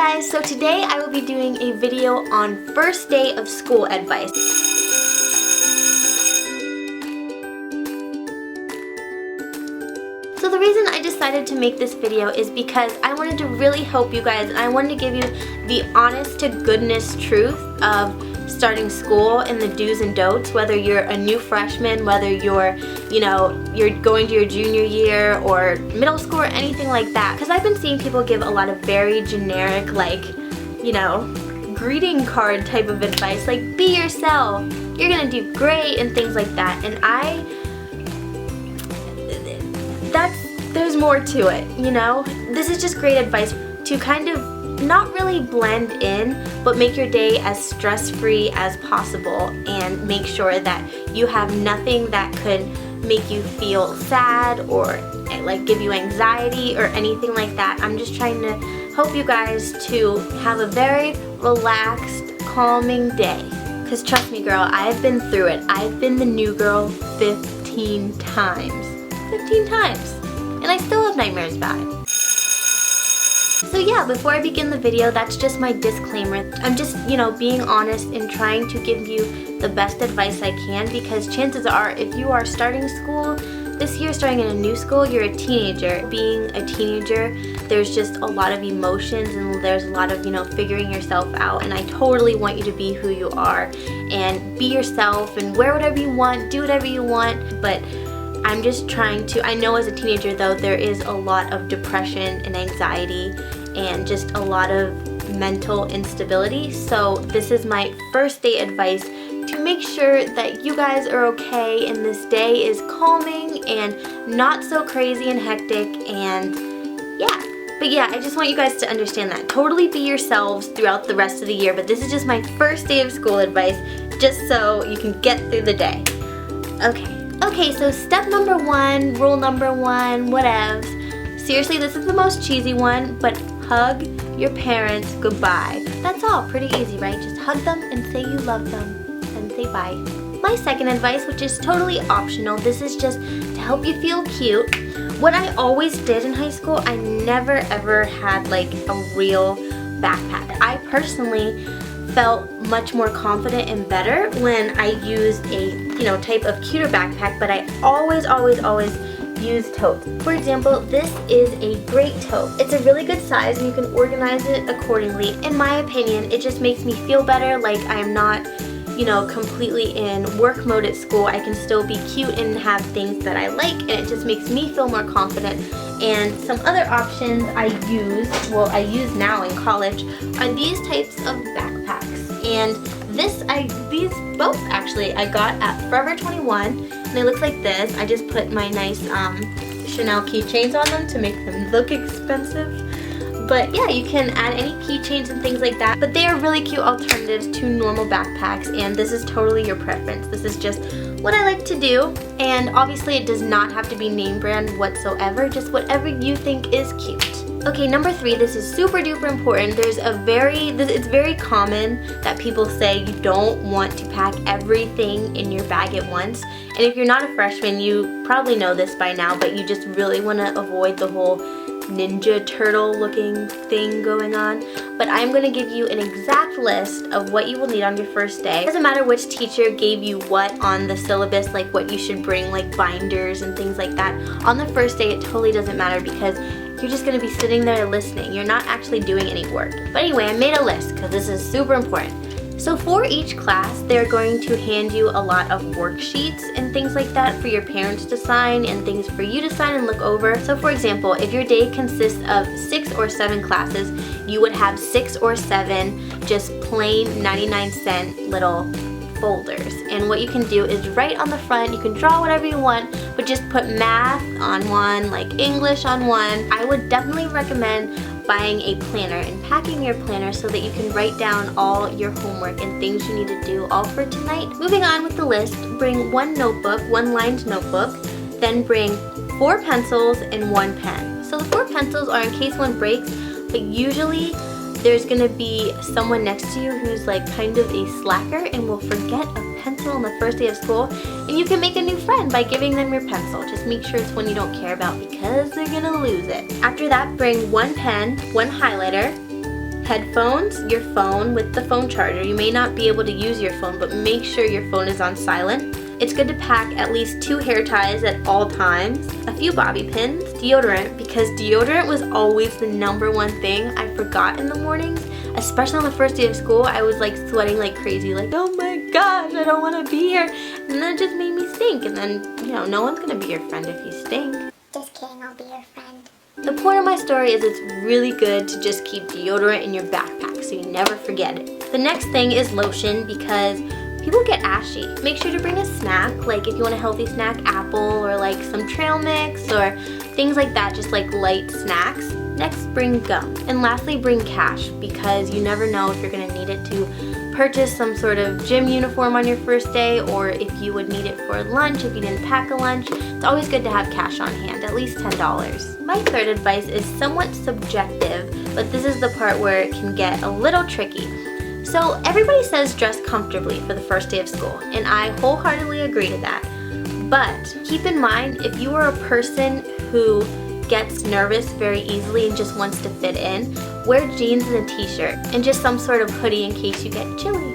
guys, so today I will be doing a video on first day of school advice. So the reason I decided to make this video is because I wanted to really help you guys, and I wanted to give you the honest to goodness truth of starting school and the do's and don'ts, whether you're a new freshman, whether you're going to your junior year or middle school or anything like that. Because I've been seeing people give a lot of very generic, greeting card type of advice, like be yourself, you're gonna do great and things like that. And there's more to it, This is just great advice to kind of not really blend in, but make your day as stress-free as possible and make sure that you have nothing that could make you feel sad or give you anxiety or anything like that. I'm just trying to help you guys to have a very relaxed, calming day. Because trust me, girl, I've been through it. I've been the new girl 15 times. 15 times. And I still have nightmares about it. So yeah, before I begin the video, that's just my disclaimer. I'm just, being honest and trying to give you the best advice I can, because chances are if you are starting school this year, starting in a new school, you're a teenager. Being a teenager, there's just a lot of emotions and there's a lot of, figuring yourself out, and I totally want you to be who you are and be yourself and wear whatever you want, do whatever you want, but I'm just trying to, I know as a teenager though, there is a lot of depression and anxiety and just a lot of mental instability. So this is my first day advice to make sure that you guys are okay and this day is calming and not so crazy and hectic, and yeah. But yeah, I just want you guys to understand that. Totally be yourselves throughout the rest of the year, but this is just my first day of school advice, just so you can get through the day. Okay, so step number one, rule number one, whatevs. Seriously, this is the most cheesy one, but hug your parents goodbye. That's all, pretty easy, right? Just hug them and say you love them and say bye. My second advice, which is totally optional, this is just to help you feel cute. What I always did in high school, I never ever had a real backpack. I personally felt much more confident and better when I used a type of cuter backpack, but I always use totes. For example, this is a great tote. It's a really good size and you can organize it accordingly. In my opinion, it just makes me feel better, like I'm not completely in work mode at school. I can still be cute and have things that I like, and it just makes me feel more confident. And some other options I use now in college are these types of backpacks. And these both actually I got at Forever 21, and they look like this. I just put my nice Chanel keychains on them to make them look expensive. But yeah, you can add any keychains and things like that. But they are really cute alternatives to normal backpacks, and this is totally your preference. This is just what I like to do, and obviously it does not have to be name brand whatsoever, just whatever you think is cute. Okay, number 3, this is super duper important. It's very common that people say you don't want to pack everything in your bag at once. And if you're not a freshman, you probably know this by now, but you just really want to avoid the whole Ninja Turtle looking thing going on. But I'm going to give you an exact list of what you will need on your first day. It doesn't matter which teacher gave you what on the syllabus, like what you should bring, like binders and things like that. On the first day, it totally doesn't matter because you're just going to be sitting there listening. You're not actually doing any work. But anyway, I made a list because this is super important. So for each class, they're going to hand you a lot of worksheets and things like that for your parents to sign and things for you to sign and look over. So for example, if your day consists of 6 or 7 classes, you would have 6 or 7 just plain 99-cent little folders. And what you can do is right on the front, you can draw whatever you want, but just put math on one, like English on one. I would definitely recommend buying a planner and packing your planner so that you can write down all your homework and things you need to do all for tonight. Moving on with the list, bring one notebook, one lined notebook, then bring 4 pencils and 1 pen. So the 4 pencils are in case one breaks, but usually there's gonna be someone next to you who's kind of a slacker and will forget a pencil on the first day of school, and you can make a new friend by giving them your pencil. Just make sure it's one you don't care about because they're gonna lose it. After that, bring 1 pen, 1 highlighter, headphones, your phone with the phone charger. You may not be able to use your phone, but make sure your phone is on silent. It's good to pack at least 2 hair ties at all times, a few bobby pins, deodorant, because deodorant was always the #1 thing I forgot in the mornings. Especially on the first day of school, I was like sweating like crazy, like, oh my gosh, I don't want to be here. And then it just made me stink. And then, you know, no one's going to be your friend if you stink. Just kidding, I'll be your friend. The point of my story is it's really good to just keep deodorant in your backpack so you never forget it. The next thing is lotion, because people get ashy. Make sure to bring a snack, like if you want a healthy snack, apple or like some trail mix or things like that, just like light snacks. Next, bring gum. And lastly, bring cash, because you never know if you're going to need it to purchase some sort of gym uniform on your first day, or if you would need it for lunch if you didn't pack a lunch. It's always good to have cash on hand, at least $10. My third advice is somewhat subjective, but this is the part where it can get a little tricky. So everybody says dress comfortably for the first day of school, and I wholeheartedly agree to that. But keep in mind, if you are a person who gets nervous very easily and just wants to fit in, wear jeans and a t-shirt and just some sort of hoodie in case you get chilly.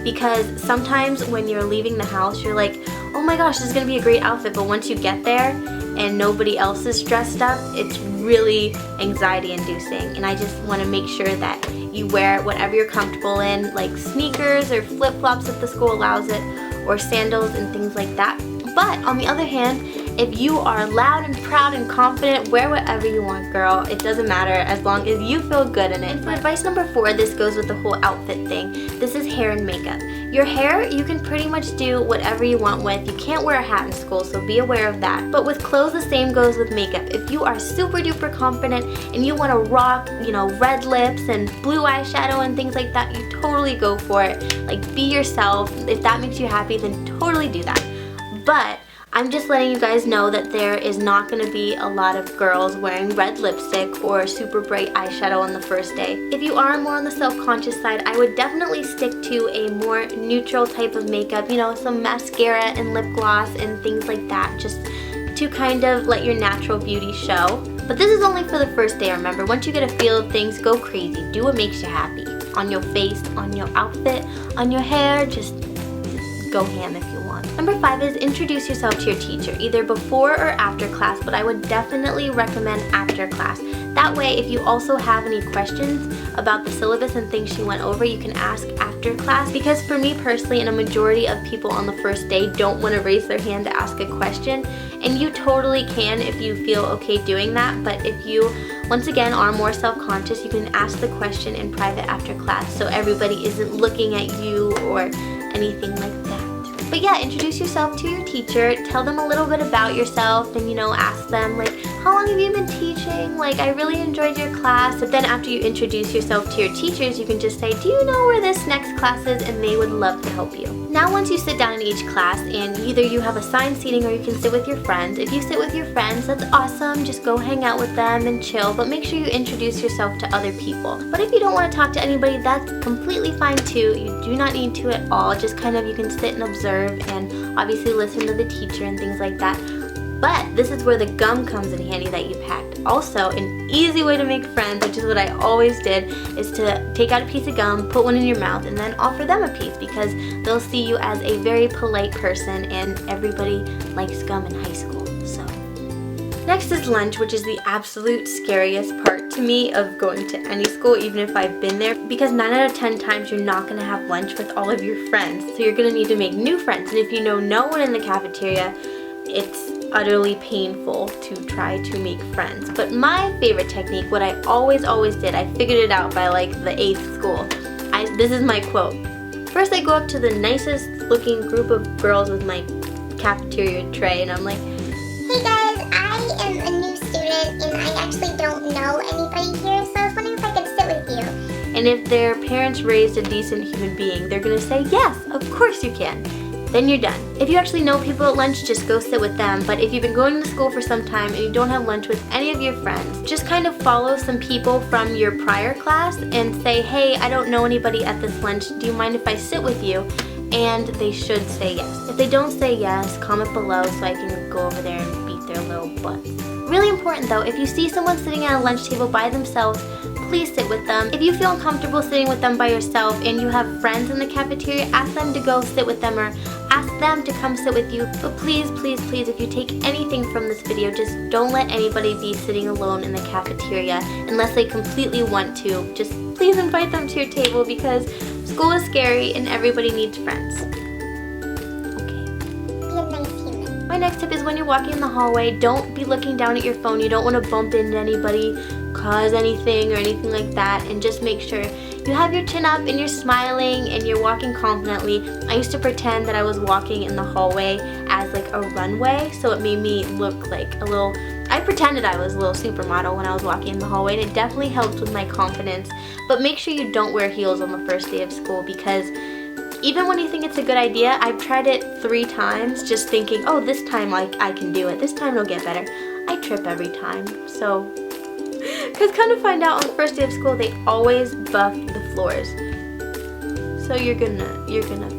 Because sometimes when you're leaving the house, you're like, oh my gosh, this is going to be a great outfit, but once you get there and nobody else is dressed up, it's really anxiety inducing. And I just want to make sure that you wear whatever you're comfortable in, like sneakers or flip-flops if the school allows it, or sandals and things like that. But on the other hand, if you are loud and proud and confident, wear whatever you want, girl. It doesn't matter as long as you feel good in it. And for advice number 4, this goes with the whole outfit thing. This is hair and makeup. Your hair, you can pretty much do whatever you want with. You can't wear a hat in school, so be aware of that. But with clothes, the same goes with makeup. If you are super duper confident and you want to rock, you know, red lips and blue eyeshadow and things like that, you totally go for it. Like, be yourself. If that makes you happy, then totally do that. But I'm just letting you guys know that there is not going to be a lot of girls wearing red lipstick or super bright eyeshadow on the first day. If you are more on the self-conscious side, I would definitely stick to a more neutral type of makeup, you know, some mascara and lip gloss and things like that, just to kind of let your natural beauty show. But this is only for the first day, remember. Once you get a feel of things, go crazy. Do what makes you happy. On your face, on your outfit, on your hair, just go ham if you want. Number 5 is introduce yourself to your teacher, either before or after class, but I would definitely recommend after class. That way, if you also have any questions about the syllabus and things she went over, you can ask after class. Because for me personally, and a majority of people on the first day don't want to raise their hand to ask a question, and you totally can if you feel okay doing that. But if you, once again, are more self-conscious, you can ask the question in private after class so everybody isn't looking at you or anything like that. But yeah, introduce yourself to your teacher, tell them a little bit about yourself, and, you know, ask them like, how long have you been teaching? Like, I really enjoyed your class. But then after you introduce yourself to your teachers, you can just say, do you know where this next class is? And they would love to help you. Now once you sit down in each class, and either you have assigned seating or you can sit with your friends. If you sit with your friends, that's awesome. Just go hang out with them and chill, but make sure you introduce yourself to other people. But if you don't want to talk to anybody, that's completely fine too. You do not need to at all. Just kind of, you can sit and observe and obviously listen to the teacher and things like that. But this is where the gum comes in handy that you packed. Also, an easy way to make friends, which is what I always did, is to take out a piece of gum, put one in your mouth, and then offer them a piece, because they'll see you as a very polite person, and everybody likes gum in high school. So next is lunch, which is the absolute scariest part to me of going to any school, even if I've been there, because 9 out of 10 times you're not going to have lunch with all of your friends. So you're going to need to make new friends, and if you know no one in the cafeteria, it's utterly painful to try to make friends. But my favorite technique, what I always did, I figured it out by like the 8th school. This is my quote. First, I go up to the nicest looking group of girls with my cafeteria tray, and I'm like, hey guys, I am a new student and I actually don't know anybody here, so I was wondering if I could sit with you. And if their parents raised a decent human being, they're gonna say, yes, of course you can. Then you're done. If you actually know people at lunch, just go sit with them. But if you've been going to school for some time and you don't have lunch with any of your friends, just kind of follow some people from your prior class and say, hey, I don't know anybody at this lunch. Do you mind if I sit with you? And they should say yes. If they don't say yes, comment below so I can go over there and beat their little butts. Really important though, if you see someone sitting at a lunch table by themselves, please sit with them. If you feel uncomfortable sitting with them by yourself and you have friends in the cafeteria, ask them to go sit with them or ask them to come sit with you. But please, please, please, if you take anything from this video, just don't let anybody be sitting alone in the cafeteria unless they completely want to. Just please invite them to your table because school is scary and everybody needs friends. My next tip is when you're walking in the hallway, don't be looking down at your phone. You don't want to bump into anybody, cause anything or anything like that, and just make sure you have your chin up and you're smiling and you're walking confidently. I used to pretend that I was walking in the hallway as like a runway, so it made me look like a little, I pretended I was a little supermodel when I was walking in the hallway, and it definitely helped with my confidence. But make sure you don't wear heels on the first day of school because even when you think it's a good idea, I've tried it 3 times just thinking, oh, this time I can do it. This time it'll get better. I trip every time. So, because kind of find out on the first day of school, they always buff the floors. So you're gonna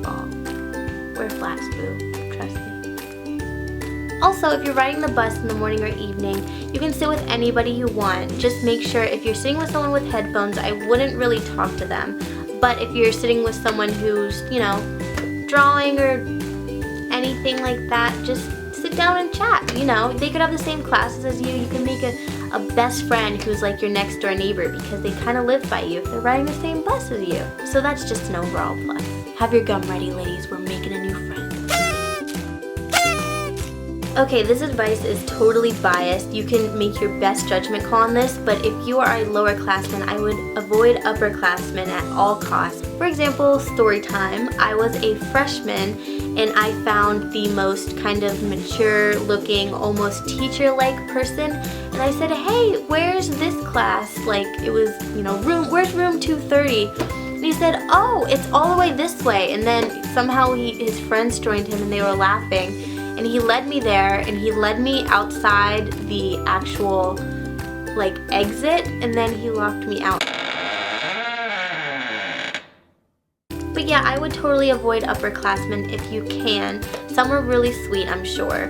fall. Wear flats, boo. Trust me. Also, if you're riding the bus in the morning or evening, you can sit with anybody you want. Just make sure if you're sitting with someone with headphones, I wouldn't really talk to them. But if you're sitting with someone who's, you know, drawing or anything like that, just sit down and chat. You know, they could have the same classes as you. You can make a best friend who's like your next door neighbor because they kind of live by you if they're riding the same bus as you. So that's just an overall plus. Have your gum ready, ladies. We're making a new friend. Okay, this advice is totally biased. You can make your best judgment call on this, but if you are a lower classman, I would avoid upperclassmen at all costs. For example, story time. I was a freshman and I found the most kind of mature looking, almost teacher-like person, and I said, hey, where's this class? Like, it was, you know, where's room 230? And he said, oh, it's all the way this way. And then somehow his friends joined him and they were laughing. And he led me there, and he led me outside the actual, like, exit, and then he locked me out. But yeah, I would totally avoid upperclassmen if you can. Some were really sweet, I'm sure,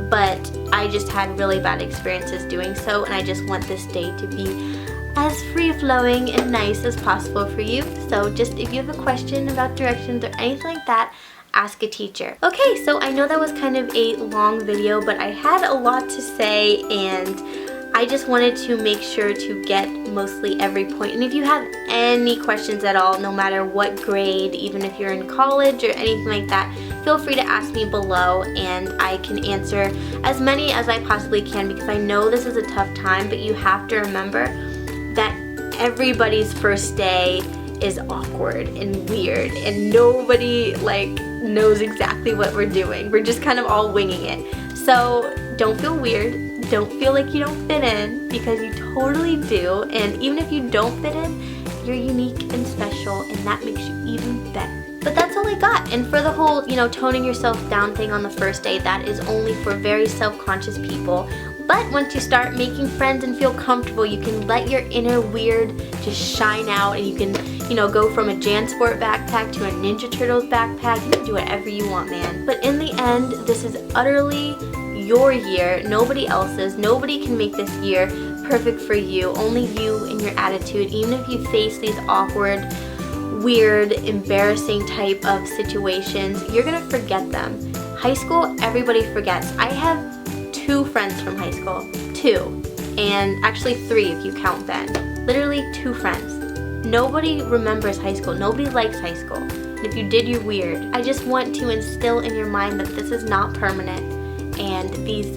but I just had really bad experiences doing so, and I just want this day to be as free-flowing and nice as possible for you. So just if you have a question about directions or anything like that, ask a teacher. Okay, so I know that was kind of a long video, but I had a lot to say and I just wanted to make sure to get mostly every point. And if you have any questions at all, no matter what grade, even if you're in college or anything like that, feel free to ask me below and I can answer as many as I possibly can because I know this is a tough time, but you have to remember that everybody's first day is awkward and weird and nobody like knows exactly what we're doing. We're just kind of all winging it. So don't feel weird. Don't feel like you don't fit in because you totally do. And even if you don't fit in, you're unique and special and that makes you even better. But that's all I got. And for the whole, you know, toning yourself down thing on the first day, that is only for very self-conscious people. But once you start making friends and feel comfortable, you can let your inner weird just shine out and you can, you know, go from a JanSport backpack to a Ninja Turtles backpack. You can do whatever you want, man. But in the end, this is utterly your year, nobody else's. Nobody can make this year perfect for you, only you and your attitude. Even if you face these awkward, weird, embarrassing type of situations, you're gonna forget them. High school, everybody forgets. I have 2 friends from high school, 2, and actually 3 if you count Ben. Literally 2 friends. Nobody remembers high school. Nobody likes high school. And if you did, you're weird. I just want to instill in your mind that this is not permanent and these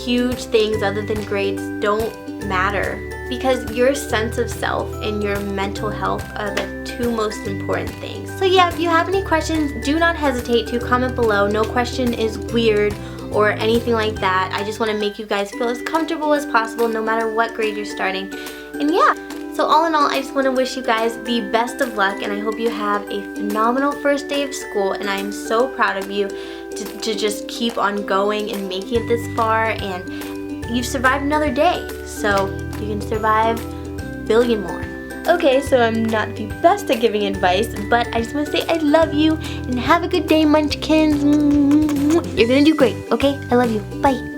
huge things other than grades don't matter because your sense of self and your mental health are the 2 most important things. So yeah, if you have any questions, do not hesitate to comment below. No question is weird or anything like that. I just want to make you guys feel as comfortable as possible no matter what grade you're starting. And yeah, so all in all, I just want to wish you guys the best of luck and I hope you have a phenomenal first day of school and I am so proud of you to just keep on going and making it this far and you've survived another day. So you can survive a billion more. Okay, so I'm not the best at giving advice, but I just want to say I love you and have a good day, munchkins. You're gonna do great, okay? I love you. Bye.